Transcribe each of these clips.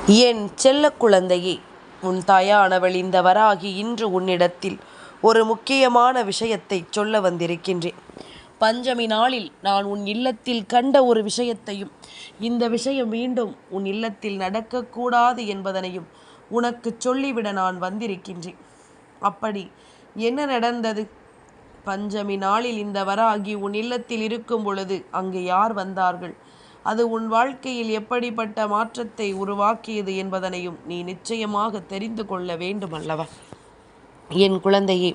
என் செல்ல குழந்தையே, உன் தாயானவள் இந்த வராகி இன்று உன்னிடத்தில் ஒரு முக்கியமான விஷயத்தை சொல்ல வந்திருக்கின்றேன். பஞ்சமி நாளில் நான் உன் இல்லத்தில் கண்ட ஒரு விஷயத்தையும், இந்த விஷயம் மீண்டும் உன் இல்லத்தில் நடக்கக்கூடாது என்பதனையும் உனக்கு சொல்லிவிட நான் வந்திருக்கின்றேன். அப்படி என்ன நடந்தது? பஞ்சமி நாளில் இந்த வராகி உன் இல்லத்தில் இருக்கும் பொழுது அங்கு யார் வந்தார்கள்? அது உன் வாழ்க்கையில் எப்படிப்பட்ட மாற்றத்தை உருவாக்கியது என்பதனையும் நீ நிச்சயமாக தெரிந்து கொள்ள வேண்டும் அல்லவா? என் குழந்தையே,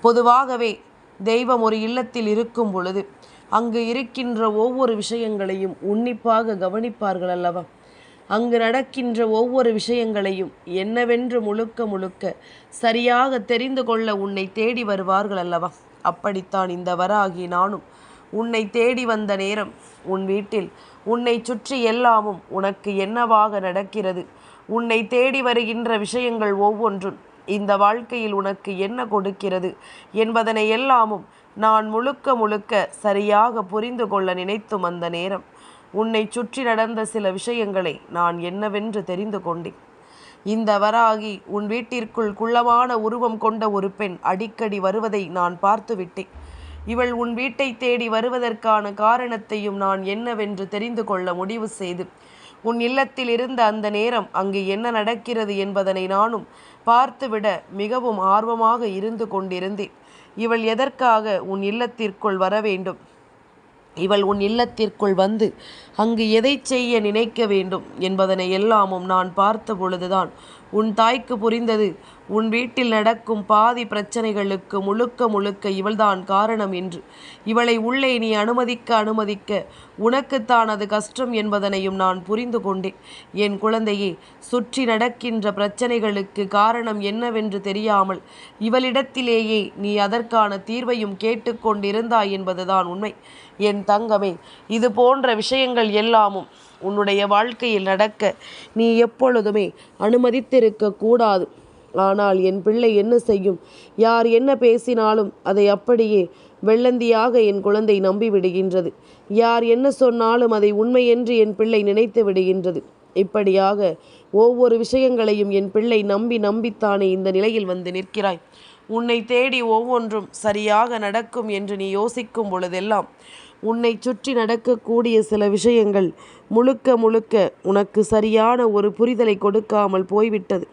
பொதுவாகவே தெய்வம் ஒரு இல்லத்தில் இருக்கும் பொழுது அங்கு இருக்கின்ற ஒவ்வொரு விஷயங்களையும் உன்னிப்பாக கவனிப்பார்கள் அல்லவா? அங்கு நடக்கின்ற ஒவ்வொரு விஷயங்களையும் என்னவென்று முழுக்க முழுக்க சரியாக தெரிந்து கொள்ள உன்னை தேடி வருவார்கள் அல்லவா? அப்படித்தான் இந்த வராகி நானும் உன்னை தேடி வந்த நேரம், உன் வீட்டில் உன்னை சுற்றி எல்லாமும் உனக்கு என்னவாக நடக்கிறது, உன்னை தேடி வருகின்ற விஷயங்கள் ஒவ்வொன்றும் இந்த வாழ்க்கையில் உனக்கு என்ன கொடுக்கிறது என்பதனை எல்லாமும் நான் முழுக்க முழுக்க சரியாக புரிந்து கொள்ள நினைத்தும் அந்த நேரம் உன்னை சுற்றி நடந்த சில விஷயங்களை நான் என்னவென்று தெரிந்து கொண்டேன். இந்த வராகி உன் வீட்டிற்குள் குள்ளமான உருவம் கொண்ட ஒரு பெண் அடிக்கடி வருவதை நான் பார்த்து விட்டேன். இவள் உன் வீட்டை தேடி வருவதற்கான காரணத்தையும் நான் என்னவென்று தெரிந்து கொள்ள முடிவு செய்து உன் இல்லத்தில் இருந்த அந்த நேரம் அங்கு என்ன நடக்கிறது என்பதனை நானும் பார்த்துவிட மிகவும் ஆர்வமாக இருந்து கொண்டிருந்தேன். இவள் எதற்காக உன் இல்லத்திற்குள் வர வேண்டும், இவள் உன் இல்லத்திற்குள் வந்து அங்கு எதை செய்ய நினைக்க வேண்டும் என்பதனை எல்லாமும் நான் பார்த்த பொழுதுதான் உன் தாய்க்கு புரிந்தது. உன் வீட்டில் நடக்கும் பாதி பிரச்சனைகளுக்கு முழுக்க முழுக்க இவள்தான் காரணம் என்று. இவளை உள்ளே நீ அனுமதிக்க உனக்குத்தான் அது கஷ்டம் என்பதனையும் நான் புரிந்து கொண்டேன். என் குழந்தையே, சுற்றி நடக்கின்ற பிரச்சனைகளுக்கு காரணம் என்னவென்று தெரியாமல் இவளிடத்திலேயே நீ அதற்கான தீர்வையும் கேட்டுக்கொண்டிருந்தாய் என்பதுதான் உண்மை. என் தங்கமே, இது போன்ற விஷயங்கள் எல்லாமும் உன்னுடைய வாழ்க்கையில் நடக்க நீ எப்பொழுதுமே அனுமதித்திருக்க கூடாது. ஆனால் என் பிள்ளை என்ன செய்யும்? யார் என்ன பேசினாலும் அதை அப்படியே வெள்ளந்தியாக என் குழந்தை நம்பி விடுகின்றது. யார் என்ன சொன்னாலும் அதை உண்மை என்று என் பிள்ளை நினைத்து விடுகின்றது. இப்படியாக ஒவ்வொரு விஷயங்களையும் என் பிள்ளை நம்பித்தானே இந்த நிலையில் வந்து நிற்கிறாய். உன்னை தேடி ஒவ்வொன்றும் சரியாக நடக்கும் என்று நீ யோசிக்கும் பொழுதெல்லாம் உன்னை சுற்றி நடக்கக்கூடிய சில விஷயங்கள் முழுக்க முழுக்க உனக்கு சரியான ஒரு புரிதலை கொடுக்காமல் போய்விட்டது.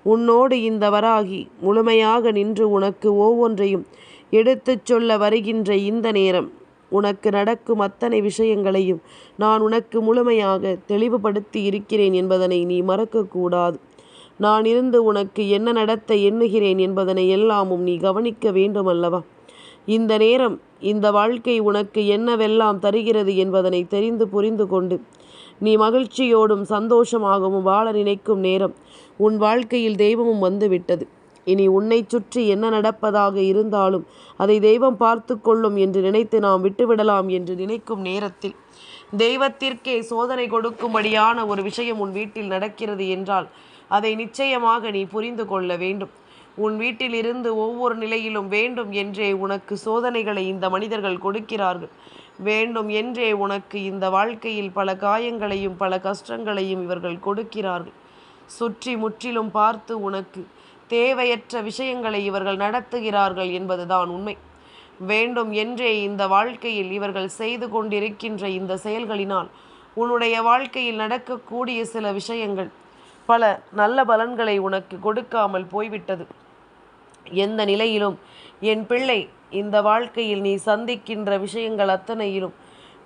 உன்னோடு இந்த வராகி முழுமையாக நின்று உனக்கு ஒவ்வொன்றையும் எடுத்துச் சொல்ல வருகின்ற இந்த நேரம் உனக்கு நடக்கும் அத்தனை விஷயங்களையும் நான் உனக்கு முழுமையாக தெளிவுபடுத்தி இருக்கிறேன் என்பதனை நீ மறக்கக்கூடாது. நான் இருந்து உனக்கு என்ன நடத்த எண்ணுகிறேன் என்பதனை எல்லாமும் நீ கவனிக்க வேண்டும் அல்லவா? இந்த நேரம் இந்த வாழ்க்கை உனக்கு என்னவெல்லாம் தருகிறது என்பதனை தெரிந்து புரிந்து கொண்டு நீ மகிழ்ச்சியோடும் சந்தோஷமாகவும் வாழ நினைக்கும் நேரம் உன் வாழ்க்கையில் தெய்வமும் வந்துவிட்டது. இனி உன்னை சுற்றி என்ன நடப்பதாக இருந்தாலும் அதை தெய்வம் பார்த்து கொள்ளும் என்று நினைத்து நாம் விட்டுவிடலாம் என்று நினைக்கும் நேரத்தில் தெய்வத்திற்கே சோதனை கொடுக்கும்படியான ஒரு விஷயம் உன் வீட்டில் நடக்கிறது என்றால் அதை நிச்சயமாக நீ புரிந்து கொள்ள வேண்டும். உன் வீட்டில் இருந்து ஒவ்வொரு நிலையிலும் வேண்டும் என்றே உனக்கு சோதனைகளை இந்த மனிதர்கள் கொடுக்கிறார்கள். வேண்டும் என்றே உனக்கு இந்த வாழ்க்கையில் பல காயங்களையும் பல கஷ்டங்களையும் இவர்கள் கொடுக்கிறார்கள். சுற்றி முற்றிலும் பார்த்து உனக்கு தேவையற்ற விஷயங்களை இவர்கள் நடத்துகிறார்கள் என்பதுதான் உண்மை. வேண்டும் என்றே இந்த வாழ்க்கையில் இவர்கள் செய்து கொண்டிருக்கின்ற இந்த செயல்களினால் உன்னுடைய வாழ்க்கையில் நடக்கக்கூடிய சில விஷயங்கள் பல நல்ல பலன்களை உனக்கு கொடுக்காமல் போய்விட்டது. எந்த நிலையிலும் என் பிள்ளை, இந்த வாழ்க்கையில் நீ சந்திக்கின்ற விஷயங்கள் அத்தனையிலும்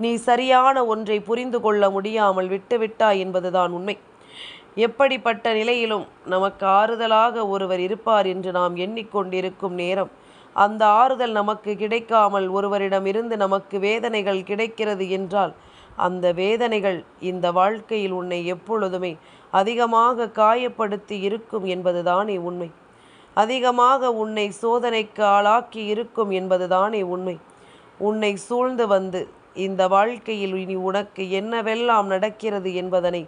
நீ சரியான ஒன்றை புரிந்து கொள்ள முடியாமல் விட்டுவிட்டாய் என்பதுதான் உண்மை. எப்படிப்பட்ட நிலையிலும் நமக்கு ஆறுதலாக ஒருவர் இருப்பார் என்று நாம் எண்ணிக்கொண்டிருக்கும் நேரம் அந்த ஆறுதல் நமக்கு கிடைக்காமல் ஒருவரிடமிருந்து நமக்கு வேதனைகள் கிடைக்கிறது என்றால் அந்த வேதனைகள் இந்த வாழ்க்கையில் உன்னை எப்பொழுதுமே அதிகமாக காயப்படுத்தி இருக்கும் என்பதுதானே உண்மை. அதிகமாக உன்னை சோதனைக்கு ஆளாக்கி இருக்கும் என்பதுதானே உண்மை. உன்னை சூழ்ந்து வந்து இந்த வாழ்க்கையில் இனி உனக்கு என்னவெல்லாம் நடக்கிறது என்பதனை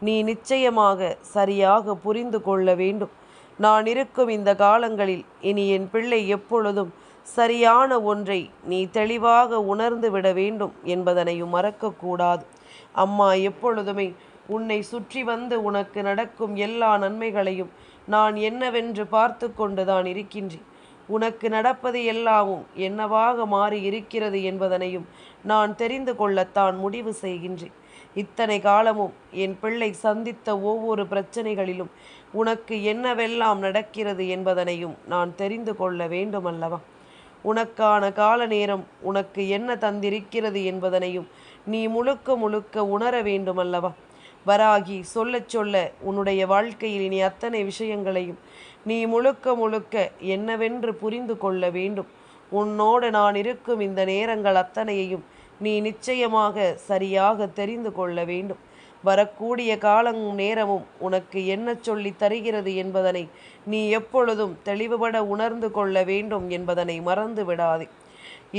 நீ நிச்சயமாக சரியாக புரிந்து கொள்ள வேண்டும். நான் இருக்கும் இந்த காலங்களில் இனி என் பிள்ளை எப்பொழுதும் சரியான ஒன்றை நீ தெளிவாக உணர்ந்து விட வேண்டும் என்பதனையும் மறக்கக்கூடாது. அம்மா எப்பொழுதுமே உன்னை சுற்றி வந்து உனக்கு நடக்கும் எல்லா நன்மைகளையும் நான் என்னவென்று பார்த்து கொண்டுதான் இருக்கின்றேன். உனக்கு நடப்பது எல்லாமும் என்னவாக மாறி இருக்கிறது என்பதனையும் நான் தெரிந்து கொள்ளத்தான் முடிவு செய்கின்றேன். இத்தனை காலமும் என் பிள்ளை சந்தித்த ஒவ்வொரு பிரச்சனைகளிலும் உனக்கு என்னவெல்லாம் நடக்கிறது என்பதனையும் நான் தெரிந்து கொள்ள வேண்டுமல்லவா? உனக்கான கால நேரம் உனக்கு என்ன தந்திருக்கிறது என்பதனையும் நீ முழுக்க முழுக்க உணர வேண்டுமல்லவா? வராகி சொல்லச் சொல்ல உன்னுடைய வாழ்க்கையில் இனி அத்தனை விஷயங்களையும் நீ முழுக்க முழுக்க என்னவென்று புரிந்து கொள்ள வேண்டும். உன்னோடு நான் இருக்கும் இந்த நேரங்கள் அத்தனையையும் நீ நிச்சயமாக சரியாக தெரிந்து கொள்ள வேண்டும். வரக்கூடிய காலமும் நேரமும் உனக்கு என்ன சொல்லி தருகிறது என்பதனை நீ எப்பொழுதும் தெளிவுபட உணர்ந்து கொள்ள வேண்டும் என்பதனை மறந்து விடாதே.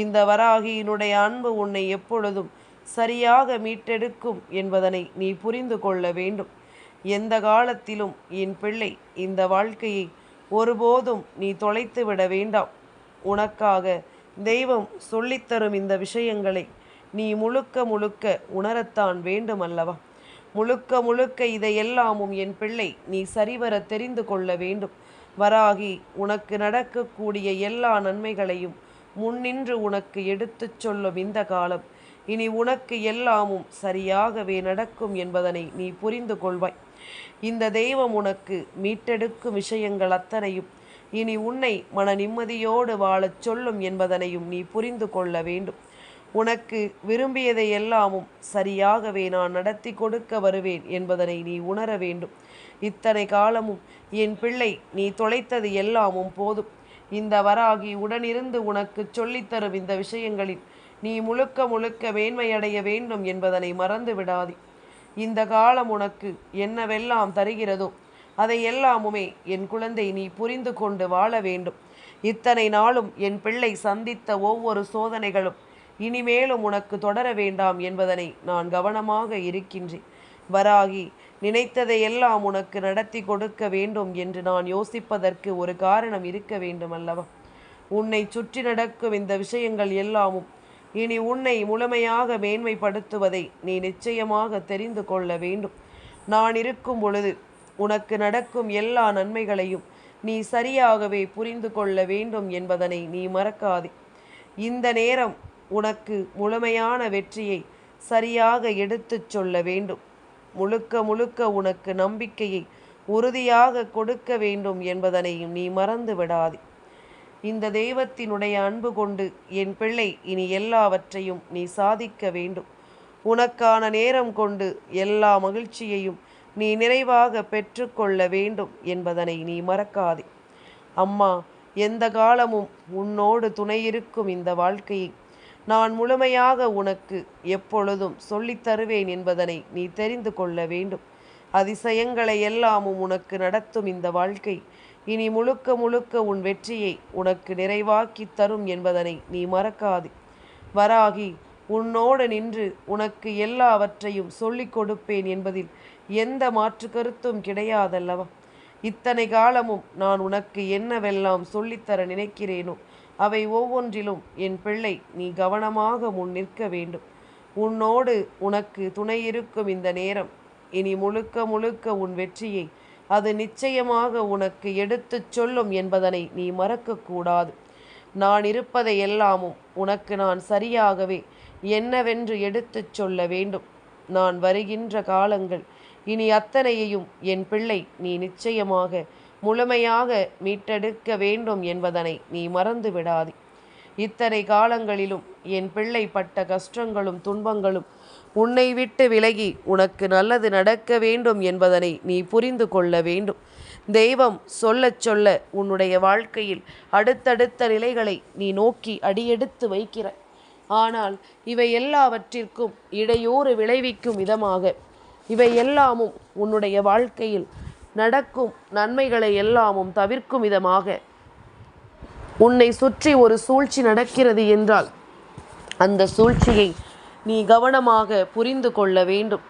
இந்த வராகியினுடைய அன்பு உன்னை எப்பொழுதும் சரியாக மீட்டெடுக்கும் என்பதனை நீ புரிந்து கொள்ள வேண்டும். எந்த காலத்திலும் என் பிள்ளை இந்த வாழ்க்கையை ஒருபோதும் நீ தொலைத்து விட வேண்டாம். உனக்காக தெய்வம் சொல்லித்தரும் இந்த விஷயங்களை நீ முழுக்க முழுக்க உணரத்தான் வேண்டும் அல்லவா? முழுக்க முழுக்க இதையெல்லாமும் என் பிள்ளை நீ சரிவர தெரிந்து கொள்ள வேண்டும். வராகி உனக்கு நடக்கக்கூடிய எல்லா நன்மைகளையும் முன்னின்று உனக்கு எடுத்துச் சொல்லும் இந்த காலம் இனி உனக்கு எல்லாமும் சரியாகவே நடக்கும் என்பதனை நீ புரிந்து கொள்வாய். இந்த தெய்வம் உனக்கு மீட்டெடுக்கும் விஷயங்கள் அத்தனையும் இனி உன்னை மன நிம்மதியோடு வாழச் சொல்லும் என்பதனையும் நீ புரிந்து கொள்ள வேண்டும். உனக்கு விரும்பியதை எல்லாமும் சரியாகவே நான் நடத்தி கொடுக்க வருவேன் என்பதனை நீ உணர வேண்டும். இத்தனை காலமும் என் பிள்ளை நீ தொலைத்தது எல்லாமும் போதும். இந்த வராகி உடனிருந்து உனக்கு சொல்லித்தரும் இந்த விஷயங்களில் நீ முழுக்க முழுக்க மேன்மையடைய வேண்டும் என்பதனை மறந்து விடாதே. இந்த காலம் உனக்கு என்னவெல்லாம் தருகிறதோ அதை எல்லாமுமே என் குழந்தை நீ புரிந்து கொண்டு வாழ வேண்டும். இத்தனை நாளும் என் பிள்ளை சந்தித்த ஒவ்வொரு சோதனைகளும் இனிமேலும் உனக்கு தொடர வேண்டாம் என்பதனை நான் கவனமாக இருக்கின்றேன். வராகி நினைத்ததை எல்லாம் உனக்கு நடத்தி கொடுக்க வேண்டும் என்று நான் யோசிப்பதற்கு ஒரு காரணம் இருக்க வேண்டும் அல்லவா? உன்னை சுற்றி நடக்கும் இந்த விஷயங்கள் எல்லாமும் இனி உன்னை முழுமையாக மேன்மைப்படுத்துவதை நீ நிச்சயமாக தெரிந்து கொள்ள வேண்டும். நான் இருக்கும் பொழுது உனக்கு நடக்கும் எல்லா நன்மைகளையும் நீ சரியாகவே புரிந்து கொள்ள வேண்டும் என்பதனை நீ மறக்காதே. இந்த நேரம் உனக்கு முழுமையான வெற்றியை சரியாக எடுத்துச் சொல்ல வேண்டும். முழுக்க முழுக்க உனக்கு நம்பிக்கையை உறுதியாக கொடுக்க வேண்டும் என்பதனையும் நீ மறந்து விடாதே. இந்த தெய்வத்தினுடைய அன்பு கொண்டு என் பிள்ளை இனி எல்லாவற்றையும் நீ சாதிக்க வேண்டும். உனக்கான நேரம் கொண்டு எல்லா மகிழ்ச்சியையும் நீ நிறைவாக பெற்றுக்கொள்ள வேண்டும் என்பதனை நீ மறக்காதே. அம்மா எந்த காலமும் உன்னோடு துணையிருக்கும் இந்த வாழ்க்கையை நான் முழுமையாக உனக்கு எப்பொழுதும் சொல்லித் தருவேன் என்பதனை நீ தெரிந்து கொள்ள வேண்டும். அதிசயங்களை எல்லாமும் உனக்கு நடத்தும் இந்த வாழ்க்கை இனி முழுக்க முழுக்க உன் வெற்றியை உனக்கு நிறைவாக்கி தரும் என்பதனை நீ மறக்காதே. வராகி உன்னோடு நின்று உனக்கு எல்லாவற்றையும் சொல்லிக் கொடுப்பேன் என்பதில் எந்த மாற்று கருத்தும் கிடையாதல்லவா? இத்தனை காலமும் நான் உனக்கு என்னவெல்லாம் சொல்லித்தர நினைக்கிறேனோ அவை ஒவ்வொன்றிலும் என் பிள்ளை நீ கவனமாக முன் நிற்க வேண்டும். உன்னோடு உனக்கு துணையிருக்கும் இந்த நேரம் இனி முழுக்க முழுக்க உன் வெற்றியை அது நிச்சயமாக உனக்கு எடுத்துச் சொல்லும் என்பதனை நீ மறக்கக்கூடாது. நான் இருப்பதை எல்லாமும் உனக்கு நான் சரியாகவே என்னவென்று எடுத்துச் சொல்ல வேண்டும். நான் வருகின்ற காலங்கள் இனி அத்தனையையும் என் பிள்ளை நீ நிச்சயமாக முழுமையாக மீட்டெடுக்க வேண்டும் என்பதனை நீ மறந்து விடாதே. இத்தனை காலங்களிலும் என் பிள்ளை பட்ட கஷ்டங்களும் துன்பங்களும் உன்னை விட்டு விலகி உனக்கு நல்லது நடக்க வேண்டும் என்பதனை நீ புரிந்து கொள்ள வேண்டும். தெய்வம் சொல்லச் சொல்ல உன்னுடைய வாழ்க்கையில் அடுத்தடுத்த நிலைகளை நீ நோக்கி அடியெடுத்து வைக்கிறாய். ஆனால் இவை எல்லாவற்றிற்கும் இடையூறு விளைவிக்கும் விதமாக இவை எல்லாமும் உன்னுடைய வாழ்க்கையில் நடக்கும் நன்மைகளை எல்லாமும் தவிர்க்கும் விதமாக உன்னை சுற்றி ஒரு சூழ்ச்சி நடக்கிறது என்றால் அந்த சூழ்ச்சியை நீ கவனமாக புரிந்து கொள்ள வேண்டும்.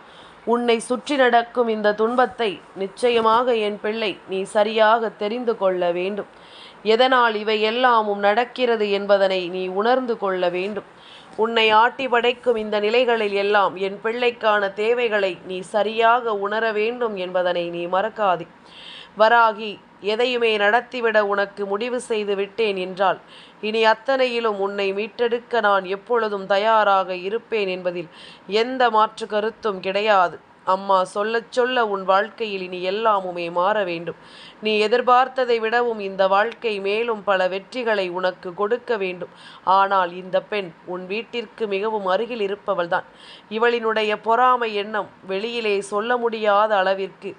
உன்னை சுற்றி நடக்கும் இந்த துன்பத்தை நிச்சயமாக என் பிள்ளை நீ சரியாக தெரிந்து கொள்ள வேண்டும். எதனால் இவை எல்லாமும் நடக்கிறது என்பதனை நீ உணர்ந்து கொள்ள வேண்டும். உன்னை ஆட்டி படைக்கும் இந்த நிலைகளில் எல்லாம் என் பிள்ளைக்கான தேவைகளை நீ சரியாக உணர வேண்டும் என்பதனை நீ மறக்காதே. வராகி, எதையுமே நடத்திவிட உனக்கு முடிவு செய்து விட்டேன் என்றால் இனி அத்தனையிலும் உன்னை மீட்டெடுக்க நான் எப்பொழுதும் தயாராக இருப்பேன் என்பதில் எந்த மாற்று கருத்தும் கிடையாது. அம்மா சொல்லச் சொல்ல உன் வாழ்க்கையில் இனி எல்லாமுமே மாற வேண்டும். நீ எதிர்பார்த்ததை விடவும் இந்த வாழ்க்கை மேலும் பல வெற்றிகளை உனக்கு கொடுக்க வேண்டும். ஆனால் இந்த பெண் உன் வீட்டிற்கு மிகவும் அருகில் இருப்பவள்தான். இவளினுடைய பொறாமை எண்ணம் வெளியிலே சொல்ல முடியாத அளவிற்கு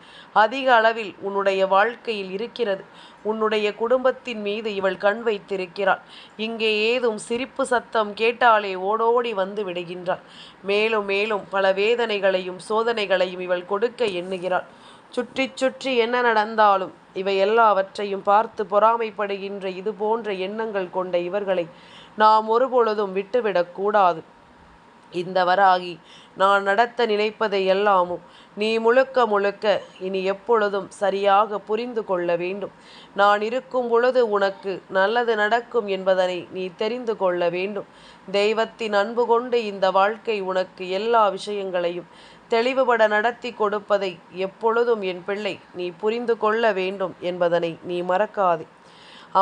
அதிக அளவில் உன்னுடைய வாழ்க்கையில் இருக்கிறது. உன்னுடைய குடும்பத்தின் மீது இவள் கண் வைத்திருக்கிறாள். இங்கே ஏதும் சிரிப்பு சத்தம் கேட்டாலே ஓடோடி வந்து விடுகின்றாள். மேலும் மேலும் பல வேதனைகளையும் சோதனைகளையும் இவள் கொடுக்க எண்ணுகிறாள். சுற்றி சுற்றி என்ன நடந்தாலும் இவை எல்லாவற்றையும் பார்த்து பொறாமைப்படுகின்ற இது போன்ற எண்ணங்கள் கொண்ட இவர்களை நாம் ஒருபொழுதும் விட்டுவிடக்கூடாது. இந்த வராகி நான் நடத்த நினைப்பதை எல்லாமும் நீ முழுக்க முழுக்க இனி எப்பொழுதும் சரியாக புரிந்து கொள்ள வேண்டும். நான் இருக்கும் பொழுது உனக்கு நல்லது நடக்கும் என்பதனை நீ தெரிந்து கொள்ள வேண்டும். தெய்வத்தின் அன்பு கொண்டு இந்த வாழ்க்கை உனக்கு எல்லா விஷயங்களையும் தெளிவுபட நடத்தி கொடுப்பதை எப்பொழுதும் என் பிள்ளை நீ புரிந்து கொள்ள வேண்டும் என்பதனை நீ மறக்காதே.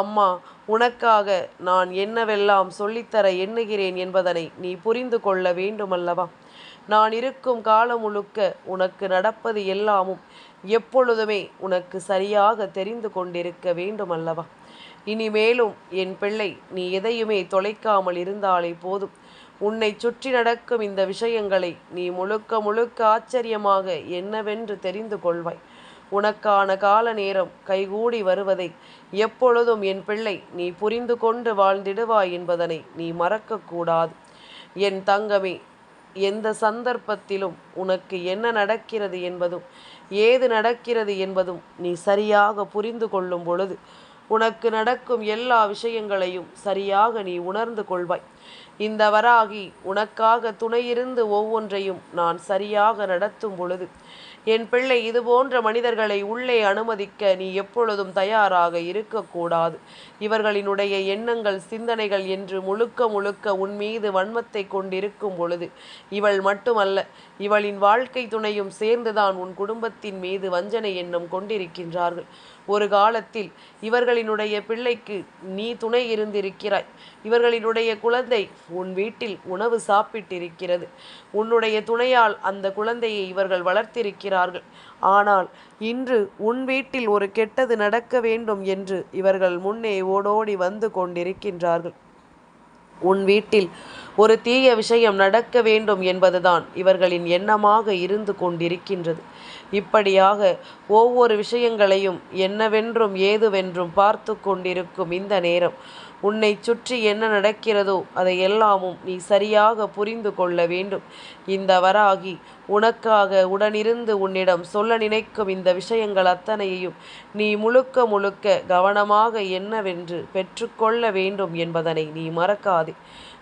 அம்மா உனக்காக நான் என்னவெல்லாம் சொல்லித்தர எண்ணுகிறேன் என்பதனை நீ புரிந்து கொள்ள வேண்டுமல்லவா? நான் இருக்கும் காலம் முழுக்க உனக்கு நடப்பது எல்லாமும் எப்பொழுதுமே உனக்கு சரியாக தெரிந்து கொண்டிருக்க வேண்டுமல்லவா? இனிமேலும் என் பிள்ளை நீ எதையுமே தொலைக்காமல் இருந்தாலே போதும். உன்னை சுற்றி நடக்கும் இந்த விஷயங்களை நீ முழுக்க முழுக்க ஆச்சரியமாக என்னவென்று தெரிந்து கொள்வாய். உனக்கான கால நேரம் கைகூடி வருவதை எப்பொழுதும் என் பிள்ளை நீ புரிந்து கொண்டு வாழ்ந்திடுவாய் என்பதனை நீ மறக்கக்கூடாது. என் தங்கமே, எந்த சந்தர்ப்பத்திலும் உனக்கு என்ன நடக்கிறது என்பதும் ஏது நடக்கிறது என்பதும் நீ சரியாக புரிந்து கொள்ளும் பொழுது உனக்கு நடக்கும் எல்லா விஷயங்களையும் சரியாக நீ உணர்ந்து கொள்வாய். இந்த வராகி உனக்காக துணையிருந்து ஒவ்வொன்றையும் நான் சரியாக நடத்தும் பொழுது என் பிள்ளை இதுபோன்ற மனிதர்களை உள்ளே அனுமதிக்க நீ எப்பொழுதும் தயாராக இருக்கக்கூடாது. இவர்களினுடைய எண்ணங்கள் சிந்தனைகள் என்று முழுக்க முழுக்க உன் மீது வன்மத்தை கொண்டிருக்கும் பொழுது இவள் மட்டுமல்ல, இவளின் வாழ்க்கை துணையும் சேர்ந்துதான் உன் குடும்பத்தின் மீது வஞ்சனை எண்ணம் கொண்டிருக்கின்றார்கள். ஒரு காலத்தில் இவர்களினுடைய பிள்ளைக்கு நீ துணை இருந்திருக்கிறாய். இவர்களினுடைய குழந்தை உன் வீட்டில் உணவு சாப்பிட்டிருக்கிறது. உன்னுடைய துணையால் அந்த குழந்தையை இவர்கள் வளர்த்திருக்கிறார்கள். ஆனால் இன்று உன் வீட்டில் ஒரு கெட்டது நடக்க வேண்டும் என்று இவர்கள் முன்னே ஓடோடி வந்து கொண்டிருக்கின்றார்கள். உன் வீட்டில் ஒரு தீய விஷயம் நடக்க வேண்டும் என்பதுதான் இவர்களின் எண்ணமாக இருந்து கொண்டிருக்கின்றது. இப்படியாக ஒவ்வொரு விஷயங்களையும் என்னவென்றும் ஏதுவென்றும் பார்த்து கொண்டிருக்கும் இந்த நேரம் உன்னை சுற்றி என்ன நடக்கிறதோ அதை எல்லாமும் நீ சரியாக புரிந்து கொள்ள வேண்டும். இந்த வராகி உனக்காக உடனிருந்து உன்னிடம் சொல்ல நினைக்கும் இந்த விஷயங்கள் அத்தனையையும் நீ முழுக்க முழுக்க கவனமாக என்னவென்று பெற்றுக்கொள்ள வேண்டும் என்பதனை நீ மறக்காதே.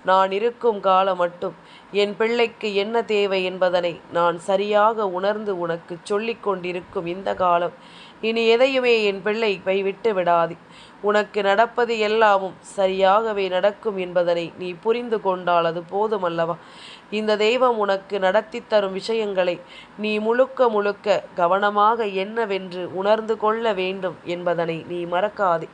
நான் இருக்கும் காலம் மட்டும் என் பிள்ளைக்கு என்ன தேவை என்பதனை நான் சரியாக உணர்ந்து உனக்கு சொல்லிக் கொண்டிருக்கும் இந்த காலம் இனி எதையுமே என் பிள்ளை கைவிட்டு விடாதே. உனக்கு நடப்பது எல்லாமும் சரியாகவே நடக்கும் என்பதனை நீ புரிந்து கொண்டால் அது போதுமல்லவா? இந்த தெய்வம் உனக்கு நடத்தி தரும் விஷயங்களை நீ முழுக்க முழுக்க கவனமாக என்னவென்று உணர்ந்து கொள்ள வேண்டும் என்பதனை நீ மறக்காதே.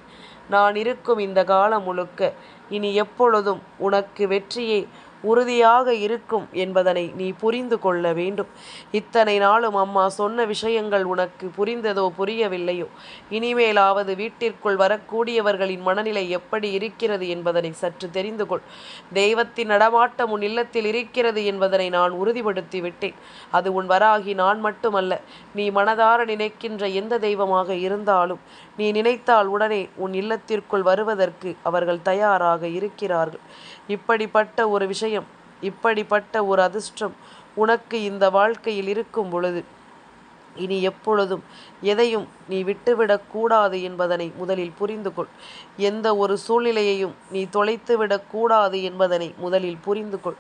நான் இருக்கும் இந்த காலம் முழுக்க இனி எப்பொழுதும் உனக்கு வெற்றியே உறுதியாக இருக்கும் என்பதனை நீ புரிந்து கொள்ள வேண்டும். இத்தனை நாளும் அம்மா சொன்ன விஷயங்கள் உனக்கு புரிந்ததோ புரியவில்லையோ, இனிமேலாவது வீட்டிற்குள் வரக்கூடியவர்களின் மனநிலை எப்படி இருக்கிறது என்பதனை சற்று தெரிந்து கொள். தெய்வத்தின் நடமாட்டம் உன் இல்லத்தில் இருக்கிறது என்பதனை நான் உறுதிப்படுத்தி விட்டேன். அது உன் வராகி நான் மட்டுமல்ல, நீ மனதார நினைக்கின்ற எந்த தெய்வமாக இருந்தாலும் நீ நினைத்தால் உடனே உன் இல்லத்திற்குள் வருவதற்கு அவர்கள் தயாராக இருக்கிறார்கள். இப்படிப்பட்ட ஒரு விஷயம், இப்படிப்பட்ட ஒரு அதிர்ஷ்டம் உனக்கு இந்த வாழ்க்கையில் இருக்கும் பொழுது இனி எப்பொழுதும் எதையும் நீ விட்டுவிடக்கூடாது என்பதனை முதலில் புரிந்து கொள். எந்த ஒரு சூழ்நிலையையும் நீ தொலைத்துவிடக்கூடாது என்பதனை முதலில் புரிந்து கொள்.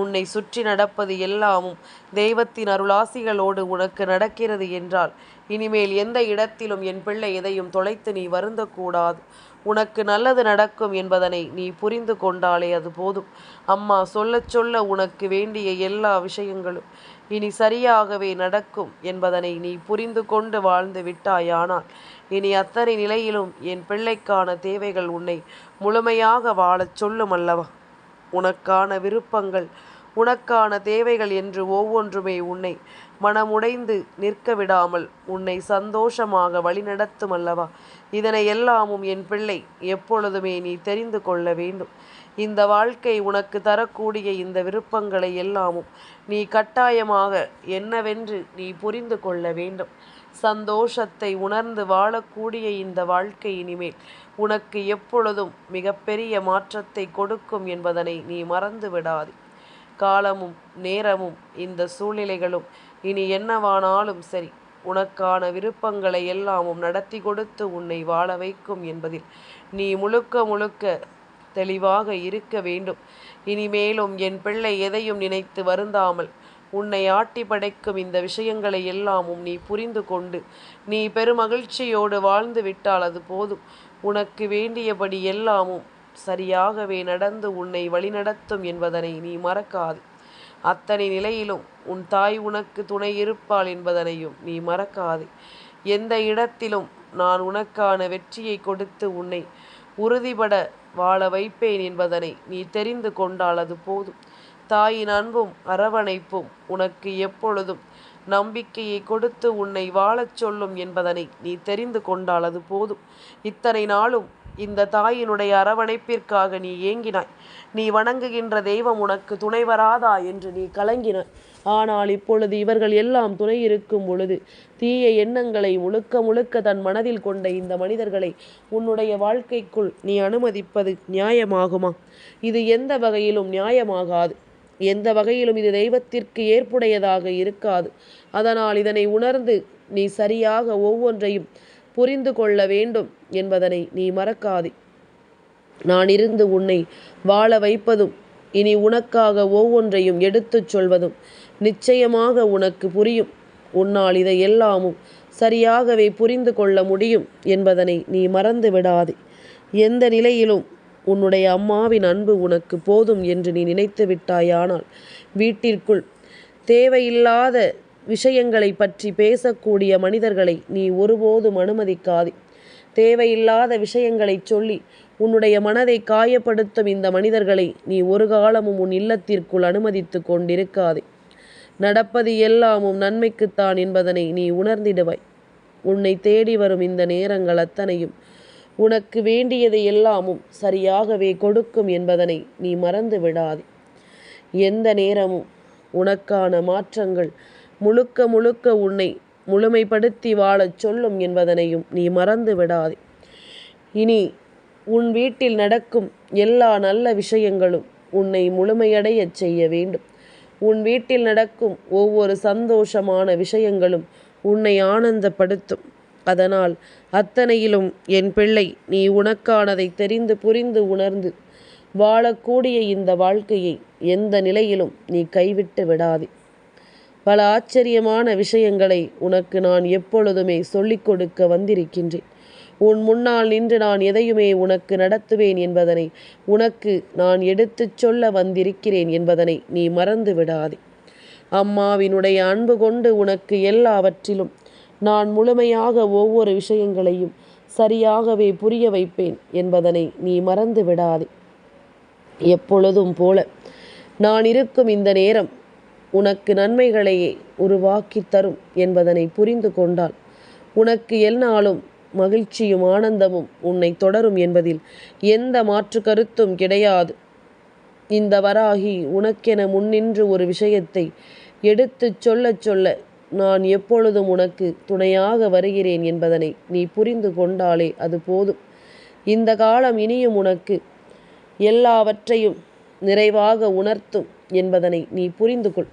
உன்னை சுற்றி நடப்பது எல்லாமும் தெய்வத்தின் அருளாசிகளோடு உனக்கு நடக்கிறது என்றால் இனிமேல் எந்த இடத்திலும் என் பிள்ளை எதையும் தொலைத்து நீ வருந்தக்கூடாது. உனக்கு நல்லது நடக்கும் என்பதனை நீ புரிந்து கொண்டாலே அது போதும். அம்மா சொல்லச் சொல்ல உனக்கு வேண்டிய எல்லா விஷயங்களும் இனி சரியாகவே நடக்கும் என்பதனை நீ புரிந்து கொண்டு வாழ்ந்து விட்டாயானால் இனி அத்தனை நிலையிலும் என் பிள்ளைக்கான தேவைகள் உன்னை முழுமையாக வாழச் சொல்லும் அல்லவா. உனக்கான விருப்பங்கள், உனக்கான தேவைகள் என்று ஒவ்வொன்றுமே உன்னை மனமுடைந்து நிற்க விடாமல் உன்னை சந்தோஷமாக வழிநடத்தும் அல்லவா. இதனை எல்லாமும் என் பிள்ளை எப்பொழுதுமே நீ தெரிந்து கொள்ள வேண்டும். இந்த வாழ்க்கை உனக்கு தரக்கூடிய இந்த விருப்பங்களை எல்லாமும் நீ கட்டாயமாக என்னவென்று நீ புரிந்து கொள்ள வேண்டும். சந்தோஷத்தை உணர்ந்து வாழக்கூடிய இந்த வாழ்க்கை இனிமேல் உனக்கு எப்பொழுதும் மிகப்பெரிய மாற்றத்தை கொடுக்கும் என்பதனை நீ மறந்து விடாதே. காலமும் நேரமும் இந்த சூழ்நிலைகளும் இனி என்னவானாலும் சரி உனக்கான விருப்பங்களை எல்லாமும் நடத்தி கொடுத்து உன்னை வாழ வைக்கும் என்பதில் நீ முழுக்க முழுக்க தெளிவாக இருக்க வேண்டும். இனிமேலும் என் பிள்ளை எதையும் நினைத்து வருந்தாமல் உன்னை ஆட்டி படைக்கும் இந்த விஷயங்களை எல்லாமும் நீ புரிந்து கொண்டு நீ பெருமகிழ்ச்சியோடு வாழ்ந்து விட்டால் அது போதும். உனக்கு வேண்டியபடி எல்லாமும் சரியாகவே நடந்து உன்னை வழிநடத்தும் என்பதனை நீ மறக்காது. அத்தனை நிலையிலும் உன் தாய் உனக்கு துணை இருப்பாள் என்பதனையும் நீ மறக்காதே. எந்த இடத்திலும் நான் உனக்கான வெற்றியை கொடுத்து உன்னை உறுதிபட வாழ வைப்பேன் என்பதனை நீ தெரிந்து கொண்டால் அது போதும். தாயின் அன்பும் அரவணைப்பும் உனக்கு எப்பொழுதும் நம்பிக்கையை கொடுத்து உன்னை வாழச் சொல்லும் என்பதனை நீ தெரிந்து கொண்டால் அது போதும். இத்தனை நாளும் இந்த தாயினுடைய அரவணைப்பிற்காக நீ ஏங்கினாய். நீ வணங்குகின்ற தெய்வம் உனக்கு துணை வராதா என்று நீ கலங்கினாய். ஆனால் இப்பொழுது இவர்கள் எல்லாம் துணை இருக்கும் பொழுது தீய எண்ணங்களை முழுக்க முழுக்க தன் மனதில் கொண்ட இந்த மனிதர்களை உன்னுடைய வாழ்க்கைக்குள் நீ அனுமதிப்பது நியாயமாகுமா? இது எந்த வகையிலும் நியாயமாகாது. எந்த வகையிலும் இது தெய்வத்திற்கு ஏற்புடையதாக இருக்காது. அதனால் இதனை உணர்ந்து நீ சரியாக ஒவ்வொன்றையும் புரிந்து கொள்ள வேண்டும் என்பதனை நீ மறக்காதே. நான் இருந்து உன்னை வாழ வைப்பதும் இனி உனக்காக ஒவ்வொன்றையும் எடுத்துச் சொல்வதும் நிச்சயமாக உனக்கு புரியும். உன்னால் இதை எல்லாமும் சரியாகவே புரிந்து கொள்ள முடியும் என்பதனை நீ மறந்து விடாதே. எந்த நிலையிலும் உன்னுடைய அம்மாவின் அன்பு உனக்கு போதும் என்று நீ நினைத்து விட்டாயானால் வீட்டிற்குள் தேவையில்லாத விஷயங்களை பற்றி பேசக்கூடிய மனிதர்களை நீ ஒருபோதும் அனுமதிக்காதே. தேவையில்லாத விஷயங்களை சொல்லி உன்னுடைய மனதை காயப்படுத்தும் இந்த மனிதர்களை நீ ஒரு காலமும் உன் இல்லத்திற்குள் அனுமதித்து கொண்டிருக்காதே. நடப்பது எல்லாமும் நன்மைக்குத்தான் என்பதனை நீ உணர்ந்திடுவாய். உன்னை தேடி வரும் இந்த நேரங்கள் அத்தனையும் உனக்கு வேண்டியதை எல்லாமும் சரியாகவே கொடுக்கும் என்பதனை நீ மறந்து விடாதே. எந்த நேரமும் உனக்கான மாற்றங்கள் முழுக்க முழுக்க உன்னை முழுமைப்படுத்தி வாழச் சொல்லும் என்பதனையும் நீ மறந்து விடாதே. இனி உன் வீட்டில் நடக்கும் எல்லா நல்ல விஷயங்களும் உன்னை முழுமையடையச் செய்ய வேண்டும். உன் வீட்டில் நடக்கும் ஒவ்வொரு சந்தோஷமான விஷயங்களும் உன்னை ஆனந்தப்படுத்தும். அதனால் அத்தனையிலும் என் பிள்ளை நீ உனக்கானதை தெரிந்து புரிந்து உணர்ந்து வாழக்கூடிய இந்த வாழ்க்கையை எந்த நிலையிலும் நீ கைவிட்டு விடாதே. பல ஆச்சரியமான விஷயங்களை உனக்கு நான் எப்பொழுதுமே சொல்லிக் கொடுக்க வந்திருக்கின்றேன். உன் முன்னால் நின்று நான் எதையுமே உனக்கு நடத்துவேன் என்பதனை உனக்கு நான் எடுத்துச் சொல்ல வந்திருக்கிறேன் என்பதனை நீ மறந்து விடாதே. அம்மாவினுடைய அன்பு கொண்டு உனக்கு எல்லாவற்றிலும் நான் முழுமையாக ஒவ்வொரு விஷயங்களையும் சரியாகவே புரிய வைப்பேன் என்பதனை நீ மறந்து விடாதே. எப்பொழுதும் போல நான் இருக்கும் இந்த நேரம் உனக்கு நன்மைகளையே உருவாக்கி தரும் என்பதனை புரிந்து கொண்டால் உனக்கு எந்நாளும் மகிழ்ச்சியும் ஆனந்தமும் உன்னை தொடரும் என்பதில் எந்த மாற்று கருத்தும் கிடையாது. இந்த வராகி உனக்கென முன்னின்று ஒரு விஷயத்தை எடுத்துச் சொல்ல நான் எப்பொழுதும் உனக்கு துணையாக வருகிறேன் என்பதனை நீ புரிந்து கொண்டாலே அது போதும். இந்த காலம் இனியும் உனக்கு எல்லாவற்றையும் நிறைவாக உணர்த்தும் என்பதனை நீ புரிந்து கொள்.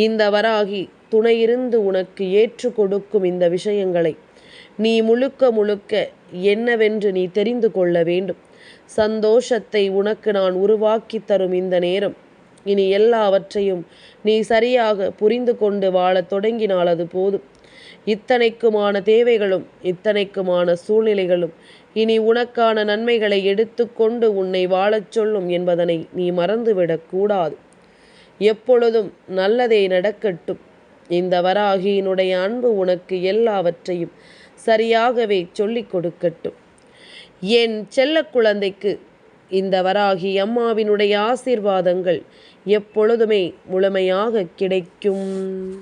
இந்த வராகி துணையிருந்து உனக்கு ஏற்று கொடுக்கும் இந்த விஷயங்களை நீ முழுக்க முழுக்க என்னவென்று நீ தெரிந்து கொள்ள வேண்டும். சந்தோஷத்தை உனக்கு நான் உருவாக்கி தரும் இந்த நேரம் இனி எல்லாவற்றையும் நீ சரியாக புரிந்து கொண்டு வாழத் தொடங்கினால் அது போதும். இத்தனைக்குமான தேவைகளும் இத்தனைக்குமான சூழ்நிலைகளும் இனி உனக்கான நன்மைகளை எடுத்துக்கொண்டு உன்னை வாழச் சொல்லும் என்பதனை நீ மறந்துவிடக் கூடாது. எப்பொழுதும் நல்லதே நடக்கட்டும். இந்த வராகியினுடைய அன்பு உனக்கு எல்லாவற்றையும் சரியாகவே சொல்லிக் கொடுக்கட்டும். என் செல்ல குழந்தைக்கு இந்த வராகி அம்மாவினுடைய ஆசீர்வாதங்கள் எப்பொழுதுமே முழுமையாக கிடைக்கும்.